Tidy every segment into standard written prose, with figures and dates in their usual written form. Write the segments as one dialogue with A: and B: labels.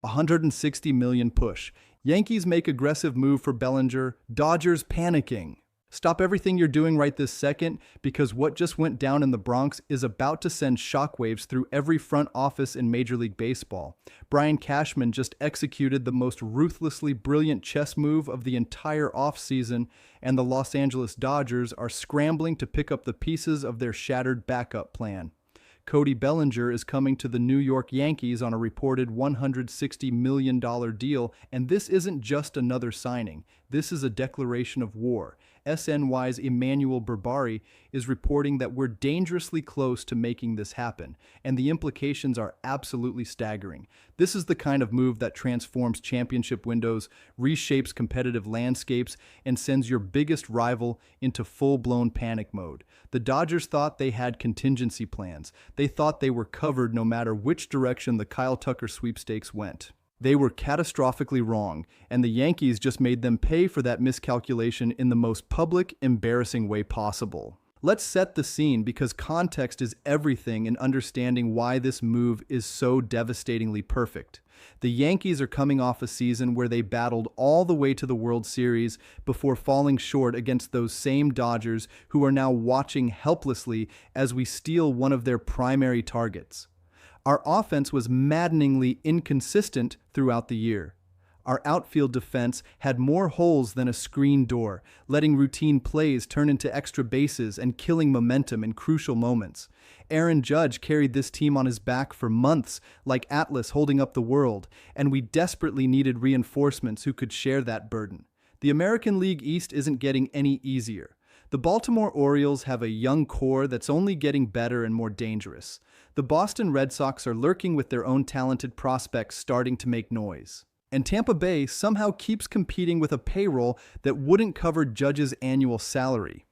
A: 160 million push. Yankees make aggressive move for Bellinger. Dodgers panicking. Stop everything you're doing right this second, because what just went down in the Bronx is about to send shockwaves through every front office in Major League Baseball. Brian Cashman just executed the most ruthlessly brilliant chess move of the entire offseason, and the Los Angeles Dodgers are scrambling to pick up the pieces of their shattered backup plan. Cody Bellinger is coming to the New York Yankees on a reported $160 million deal, and this isn't just another signing. This is a declaration of war. SNY's Emmanuel Berbari is reporting that we're dangerously close to making this happen, and the implications are absolutely staggering. This is the kind of move that transforms championship windows, reshapes competitive landscapes, and sends your biggest rival into full-blown panic mode. The Dodgers thought they had contingency plans. They thought they were covered no matter which direction the Kyle Tucker sweepstakes went. They were catastrophically wrong, and the Yankees just made them pay for that miscalculation in the most public, embarrassing way possible. Let's set the scene, because context is everything in understanding why this move is so devastatingly perfect. The Yankees are coming off a season where they battled all the way to the World Series before falling short against those same Dodgers, who are now watching helplessly as we steal one of their primary targets. Our offense was maddeningly inconsistent throughout the year. Our outfield defense had more holes than a screen door, letting routine plays turn into extra bases and killing momentum in crucial moments. Aaron Judge carried this team on his back for months, like Atlas holding up the world, and we desperately needed reinforcements who could share that burden. The American League East isn't getting any easier. The Baltimore Orioles have a young core that's only getting better and more dangerous. The Boston Red Sox are lurking with their own talented prospects starting to make noise. And Tampa Bay somehow keeps competing with a payroll that wouldn't cover Judge's annual salary.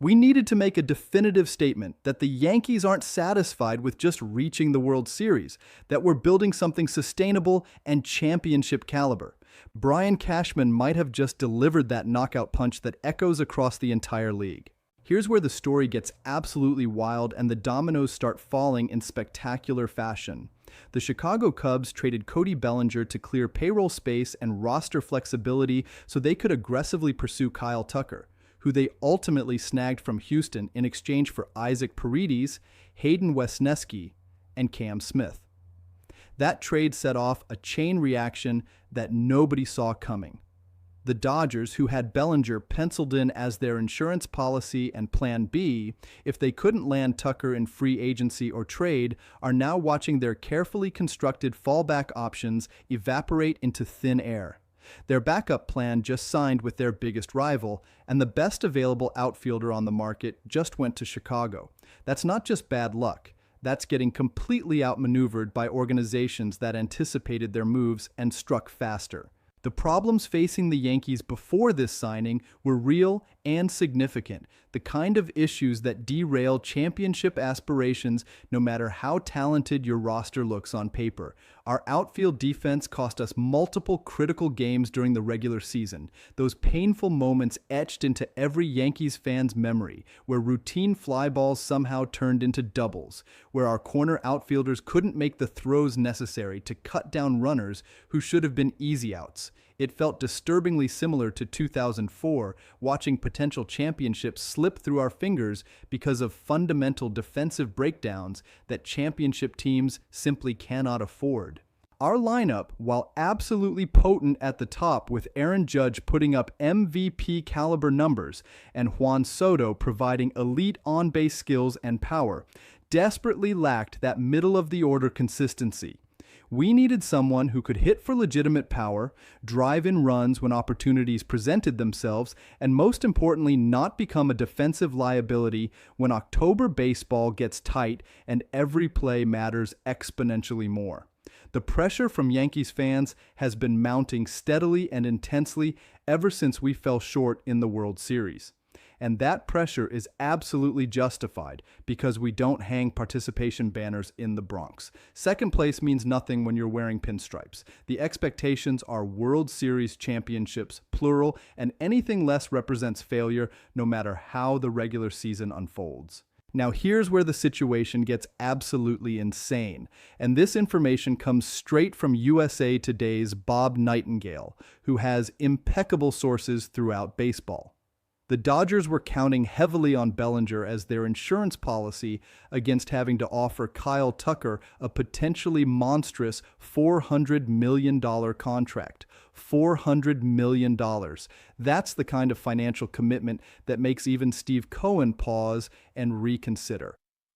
A: We needed to make a definitive statement that the Yankees aren't satisfied with just reaching the World Series, that we're building something sustainable and championship caliber. Brian Cashman might have just delivered that knockout punch that echoes across the entire league. Here's where the story gets absolutely wild and the dominoes start falling in spectacular fashion. The Chicago Cubs traded Cody Bellinger to clear payroll space and roster flexibility so they could aggressively pursue Kyle Tucker, who they ultimately snagged from Houston in exchange for Isaac Paredes, Hayden Wesneski, and Cam Smith. That trade set off a chain reaction that nobody saw coming. The Dodgers, who had Bellinger penciled in as their insurance policy and Plan B if they couldn't land Tucker in free agency or trade, are now watching their carefully constructed fallback options evaporate into thin air. Their backup plan just signed with their biggest rival, and the best available outfielder on the market just went to Chicago. That's not just bad luck. That's getting completely outmaneuvered by organizations that anticipated their moves and struck faster. The problems facing the Yankees before this signing were real and significant, the kind of issues that derail championship aspirations no matter how talented your roster looks on paper. Our outfield defense cost us multiple critical games during the regular season, those painful moments etched into every Yankees fan's memory, where routine fly balls somehow turned into doubles, where our corner outfielders couldn't make the throws necessary to cut down runners who should have been easy outs. It felt disturbingly similar to 2004, watching potential championships slip through our fingers because of fundamental defensive breakdowns that championship teams simply cannot afford. Our lineup, while absolutely potent at the top with Aaron Judge putting up MVP caliber numbers and Juan Soto providing elite on-base skills and power, desperately lacked that middle-of-the-order consistency. We needed someone who could hit for legitimate power, drive in runs when opportunities presented themselves, and most importantly, not become a defensive liability when October baseball gets tight and every play matters exponentially more. The pressure from Yankees fans has been mounting steadily and intensely ever since we fell short in the World Series. And that pressure is absolutely justified because we don't hang participation banners in the Bronx. Second place means nothing when you're wearing pinstripes. The expectations are World Series championships, plural, and anything less represents failure no matter how the regular season unfolds. Now, here's where the situation gets absolutely insane, and this information comes straight from USA Today's Bob Nightingale, who has impeccable sources throughout baseball. The Dodgers were counting heavily on Bellinger as their insurance policy against having to offer Kyle Tucker a potentially monstrous $400 million contract. $400 million. That's the kind of financial commitment that makes even Steve Cohen pause and reconsider.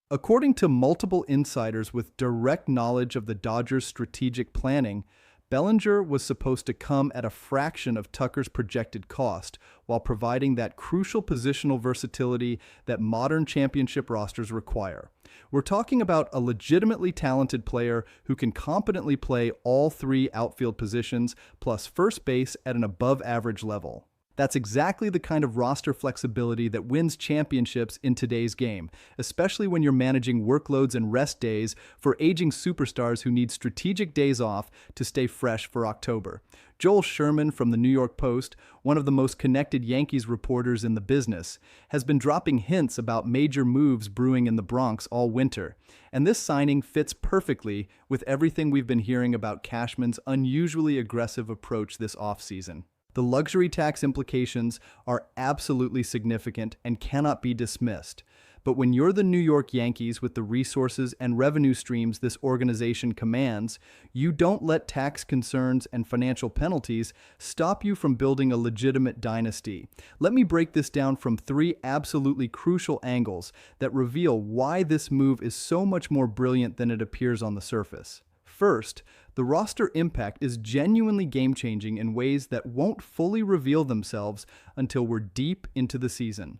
A: According to multiple insiders with direct knowledge of the Dodgers' strategic planning, Bellinger was supposed to come at a fraction of Tucker's projected cost, while providing that crucial positional versatility that modern championship rosters require. We're talking about a legitimately talented player who can competently play all three outfield positions, plus first base at an above-average level. That's exactly the kind of roster flexibility that wins championships in today's game, especially when you're managing workloads and rest days for aging superstars who need strategic days off to stay fresh for October. Joel Sherman from the New York Post, one of the most connected Yankees reporters in the business, has been dropping hints about major moves brewing in the Bronx all winter. And this signing fits perfectly with everything we've been hearing about Cashman's unusually aggressive approach this offseason. The luxury tax implications are absolutely significant and cannot be dismissed. But when you're the New York Yankees with the resources and revenue streams this organization commands, you don't let tax concerns and financial penalties stop you from building a legitimate dynasty. Let me break this down from three absolutely crucial angles that reveal why this move is so much more brilliant than it appears on the surface. First, the roster impact is genuinely game-changing in ways that won't fully reveal themselves until we're deep into the season.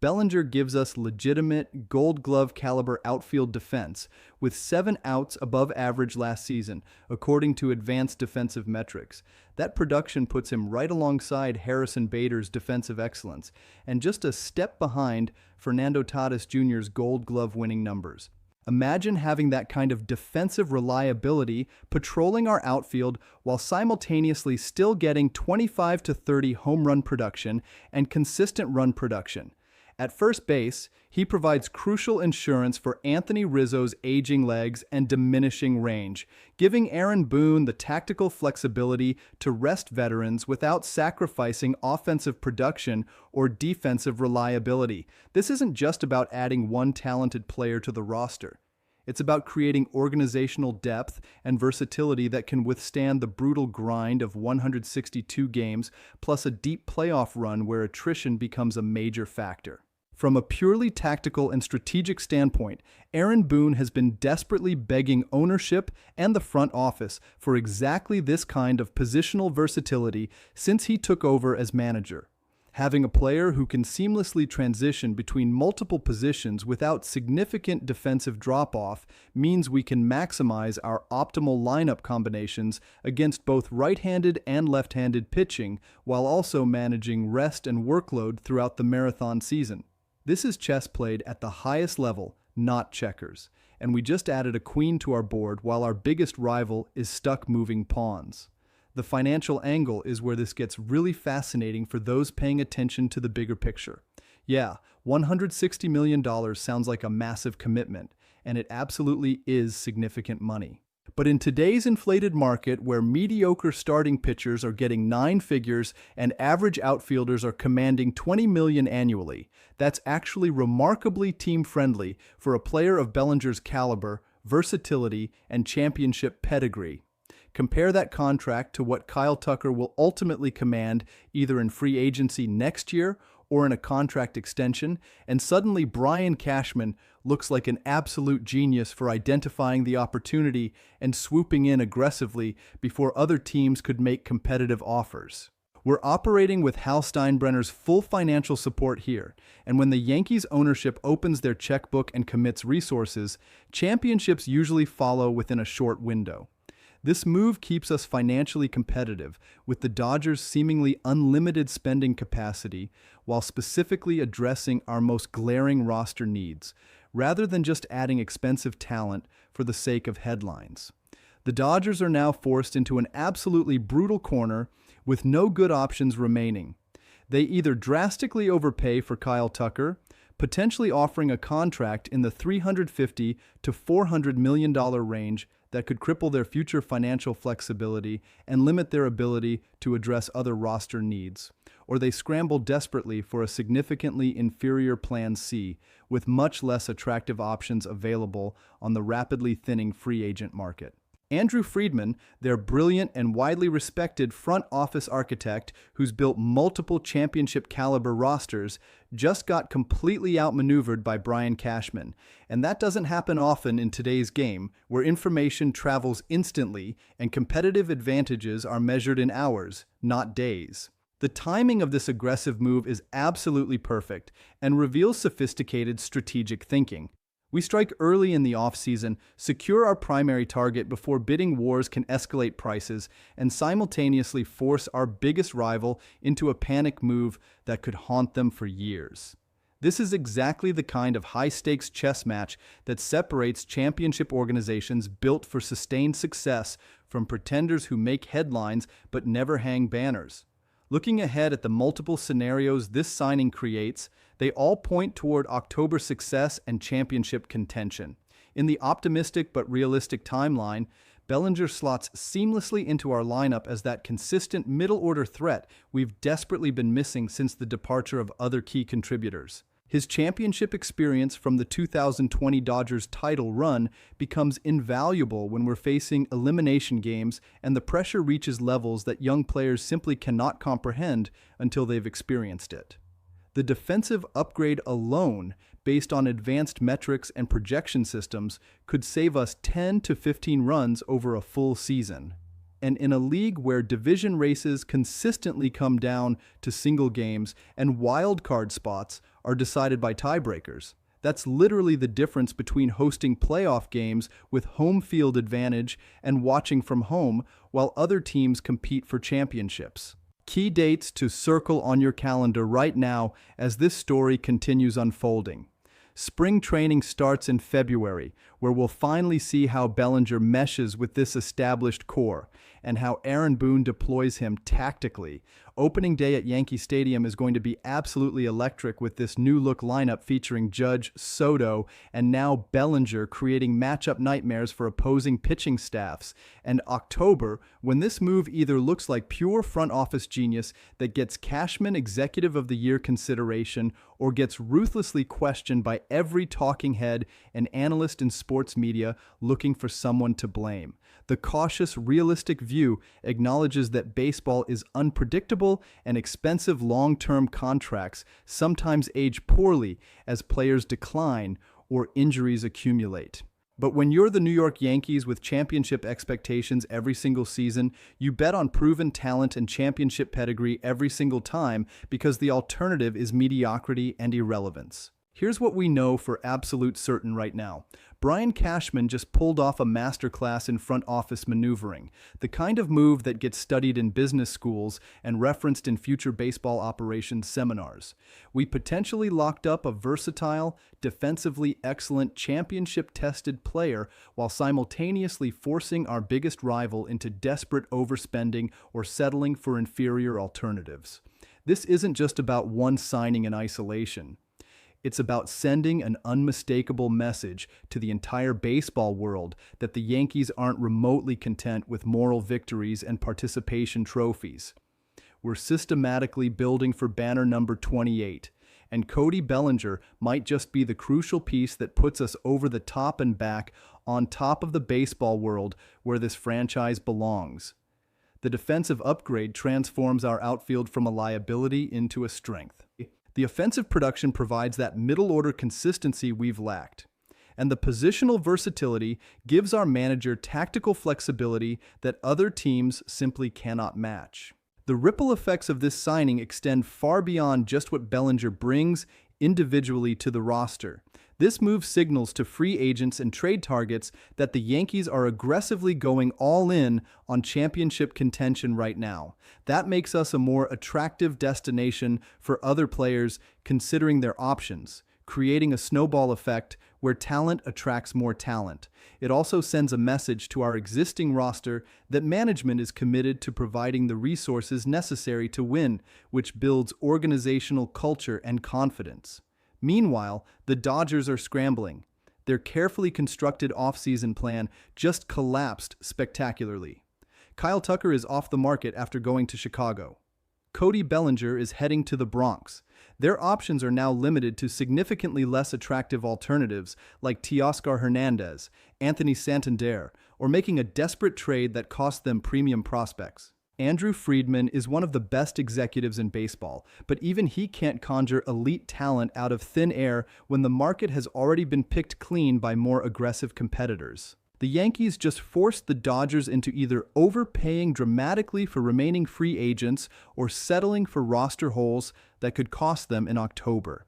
A: Bellinger gives us legitimate Gold Glove caliber outfield defense, with 7 outs above average last season, according to advanced defensive metrics. That production puts him right alongside Harrison Bader's defensive excellence, and just a step behind Fernando Tatis Jr.'s Gold Glove winning numbers. Imagine having that kind of defensive reliability patrolling our outfield while simultaneously still getting 25 to 30 home run production and consistent run production. At first base, he provides crucial insurance for Anthony Rizzo's aging legs and diminishing range, giving Aaron Boone the tactical flexibility to rest veterans without sacrificing offensive production or defensive reliability. This isn't just about adding one talented player to the roster. It's about creating organizational depth and versatility that can withstand the brutal grind of 162 games, plus a deep playoff run where attrition becomes a major factor. From a purely tactical and strategic standpoint, Aaron Boone has been desperately begging ownership and the front office for exactly this kind of positional versatility since he took over as manager. Having a player who can seamlessly transition between multiple positions without significant defensive drop-off means we can maximize our optimal lineup combinations against both right-handed and left-handed pitching, while also managing rest and workload throughout the marathon season. This is chess played at the highest level, not checkers, and we just added a queen to our board while our biggest rival is stuck moving pawns. The financial angle is where this gets really fascinating for those paying attention to the bigger picture. Yeah, $160 million sounds like a massive commitment, and it absolutely is significant money. But in today's inflated market where mediocre starting pitchers are getting 9 figures and average outfielders are commanding $20 million annually, that's actually remarkably team-friendly for a player of Bellinger's caliber, versatility, and championship pedigree. Compare that contract to what Kyle Tucker will ultimately command either in free agency next year or in a contract extension, and suddenly Brian Cashman looks like an absolute genius for identifying the opportunity and swooping in aggressively before other teams could make competitive offers. We're operating with Hal Steinbrenner's full financial support here, and when the Yankees ownership opens their checkbook and commits resources, championships usually follow within a short window. This move keeps us financially competitive, with the Dodgers' seemingly unlimited spending capacity, while specifically addressing our most glaring roster needs, rather than just adding expensive talent for the sake of headlines. The Dodgers are now forced into an absolutely brutal corner with no good options remaining. They either drastically overpay for Kyle Tucker, potentially offering a contract in the $350 to $400 million range that could cripple their future financial flexibility and limit their ability to address other roster needs. Or they scramble desperately for a significantly inferior Plan C, with much less attractive options available on the rapidly thinning free agent market. Andrew Friedman, their brilliant and widely respected front office architect who's built multiple championship-caliber rosters, just got completely outmaneuvered by Brian Cashman. And that doesn't happen often in today's game, where information travels instantly and competitive advantages are measured in hours, not days. The timing of this aggressive move is absolutely perfect and reveals sophisticated strategic thinking. We strike early in the offseason, secure our primary target before bidding wars can escalate prices, and simultaneously force our biggest rival into a panic move that could haunt them for years. This is exactly the kind of high-stakes chess match that separates championship organizations built for sustained success from pretenders who make headlines but never hang banners. Looking ahead at the multiple scenarios this signing creates, they all point toward October success and championship contention. In the optimistic but realistic timeline, Bellinger slots seamlessly into our lineup as that consistent middle-order threat we've desperately been missing since the departure of other key contributors. His championship experience from the 2020 Dodgers title run becomes invaluable when we're facing elimination games and the pressure reaches levels that young players simply cannot comprehend until they've experienced it. The defensive upgrade alone, based on advanced metrics and projection systems, could save us 10 to 15 runs over a full season. And in a league where division races consistently come down to single games and wild card spots are decided by tiebreakers, that's literally the difference between hosting playoff games with home field advantage and watching from home while other teams compete for championships. Key dates to circle on your calendar right now as this story continues unfolding. Spring training starts in February, where we'll finally see how Bellinger meshes with this established core and how Aaron Boone deploys him tactically. Opening day at Yankee Stadium is going to be absolutely electric with this new-look lineup featuring Judge, Soto, and now Bellinger creating matchup nightmares for opposing pitching staffs. And October, when this move either looks like pure front office genius that gets Cashman Executive of the Year consideration or gets ruthlessly questioned by every talking head and analyst in sports media looking for someone to blame. The cautious, realistic view acknowledges that baseball is unpredictable and expensive long-term contracts sometimes age poorly as players decline or injuries accumulate. But when you're the New York Yankees with championship expectations every single season, you bet on proven talent and championship pedigree every single time because the alternative is mediocrity and irrelevance. Here's what we know for absolute certain right now. Brian Cashman just pulled off a masterclass in front office maneuvering, the kind of move that gets studied in business schools and referenced in future baseball operations seminars. We potentially locked up a versatile, defensively excellent, championship-tested player while simultaneously forcing our biggest rival into desperate overspending or settling for inferior alternatives. This isn't just about one signing in isolation. It's about sending an unmistakable message to the entire baseball world that the Yankees aren't remotely content with moral victories and participation trophies. We're systematically building for banner number 28, and Cody Bellinger might just be the crucial piece that puts us over the top and back on top of the baseball world where this franchise belongs. The defensive upgrade transforms our outfield from a liability into a strength. The offensive production provides that middle-order consistency we've lacked. And the positional versatility gives our manager tactical flexibility that other teams simply cannot match. The ripple effects of this signing extend far beyond just what Bellinger brings individually to the roster. This move signals to free agents and trade targets that the Yankees are aggressively going all in on championship contention right now. That makes us a more attractive destination for other players considering their options, creating a snowball effect where talent attracts more talent. It also sends a message to our existing roster that management is committed to providing the resources necessary to win, which builds organizational culture and confidence. Meanwhile, the Dodgers are scrambling. Their carefully constructed offseason plan just collapsed spectacularly. Kyle Tucker is off the market after going to Chicago. Cody Bellinger is heading to the Bronx. Their options are now limited to significantly less attractive alternatives like Teoscar Hernandez, Anthony Santander, or making a desperate trade that cost them premium prospects. Andrew Friedman is one of the best executives in baseball, but even he can't conjure elite talent out of thin air when the market has already been picked clean by more aggressive competitors. The Yankees just forced the Dodgers into either overpaying dramatically for remaining free agents or settling for roster holes that could cost them in October.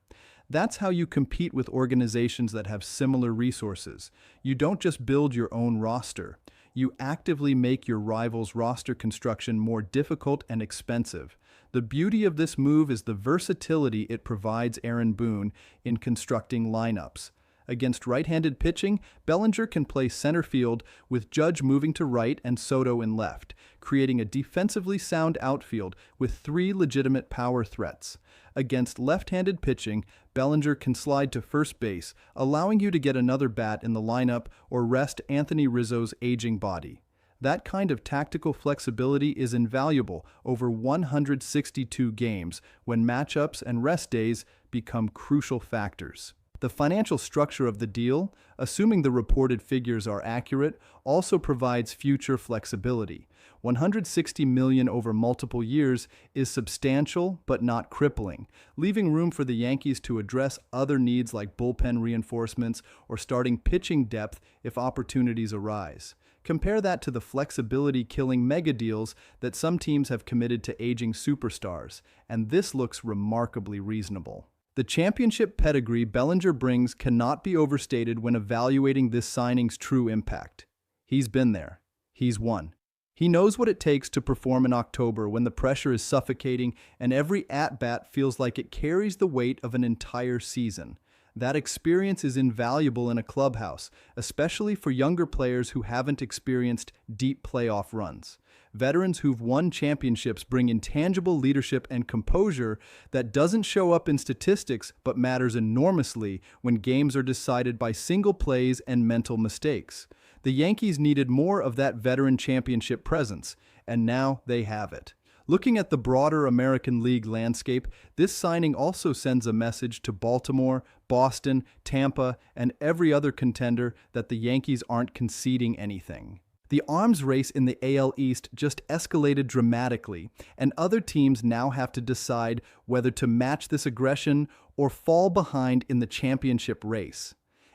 A: That's how you compete with organizations that have similar resources. You don't just build your own roster. You actively make your rival's roster construction more difficult and expensive. The beauty of this move is the versatility it provides Aaron Boone in constructing lineups. Against right-handed pitching, Bellinger can play center field with Judge moving to right and Soto in left, creating a defensively sound outfield with 3 legitimate power threats. Against left-handed pitching, Bellinger can slide to first base, allowing you to get another bat in the lineup or rest Anthony Rizzo's aging body. That kind of tactical flexibility is invaluable over 162 games when matchups and rest days become crucial factors. The financial structure of the deal, assuming the reported figures are accurate, also provides future flexibility. $160 million over multiple years is substantial but not crippling, leaving room for the Yankees to address other needs like bullpen reinforcements or starting pitching depth if opportunities arise. Compare that to the flexibility-killing mega deals that some teams have committed to aging superstars, and this looks remarkably reasonable. The championship pedigree Bellinger brings cannot be overstated when evaluating this signing's true impact. He's been there. He's won. He knows what it takes to perform in October when the pressure is suffocating and every at-bat feels like it carries the weight of an entire season. That experience is invaluable in a clubhouse, especially for younger players who haven't experienced deep playoff runs. Veterans who've won championships bring intangible leadership and composure that doesn't show up in statistics but matters enormously when games are decided by single plays and mental mistakes. The Yankees needed more of that veteran championship presence, and now they have it. Looking at the broader American League landscape, this signing also sends a message to Baltimore, Boston, Tampa, and every other contender that the Yankees aren't conceding anything. The arms race in the AL East just escalated dramatically, and other teams now have to decide whether to match this aggression or fall behind in the championship race.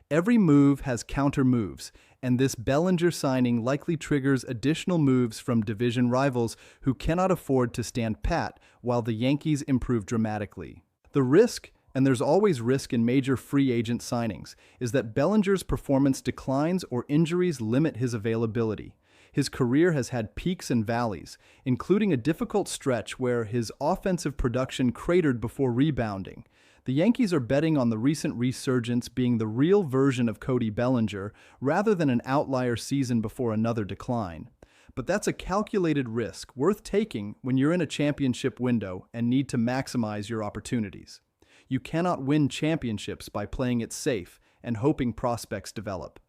A: Every move has counter moves, and this Bellinger signing likely triggers additional moves from division rivals who cannot afford to stand pat while the Yankees improve dramatically. The risk, and there's always risk in major free agent signings, is that Bellinger's performance declines or injuries limit his availability. His career has had peaks and valleys, including a difficult stretch where his offensive production cratered before rebounding. The Yankees are betting on the recent resurgence being the real version of Cody Bellinger rather than an outlier season before another decline. But that's a calculated risk worth taking when you're in a championship window and need to maximize your opportunities. You cannot win championships by playing it safe and hoping prospects develop.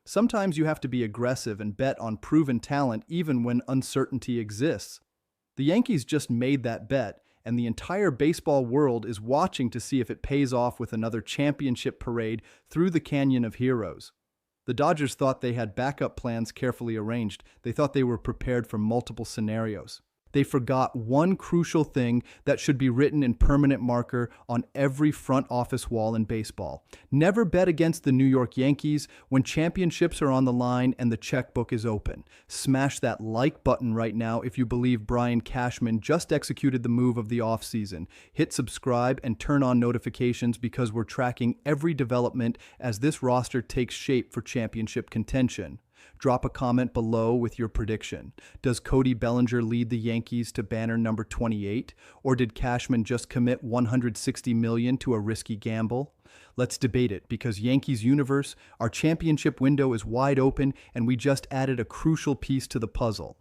A: Sometimes you have to be aggressive and bet on proven talent even when uncertainty exists. The Yankees just made that bet, and the entire baseball world is watching to see if it pays off with another championship parade through the Canyon of Heroes. The Dodgers thought they had backup plans carefully arranged. They thought they were prepared for multiple scenarios. They forgot one crucial thing that should be written in permanent marker on every front office wall in baseball. Never bet against the New York Yankees when championships are on the line and the checkbook is open. Smash that like button right now if you believe Brian Cashman just executed the move of the offseason. Hit subscribe and turn on notifications because we're tracking every development as this roster takes shape for championship contention. Drop a comment below with your prediction. Does Cody Bellinger lead the Yankees to banner number 28? Or did Cashman just commit $160 million to a risky gamble? Let's debate it, because Yankees Universe, our championship window is wide open and we just added a crucial piece to the puzzle.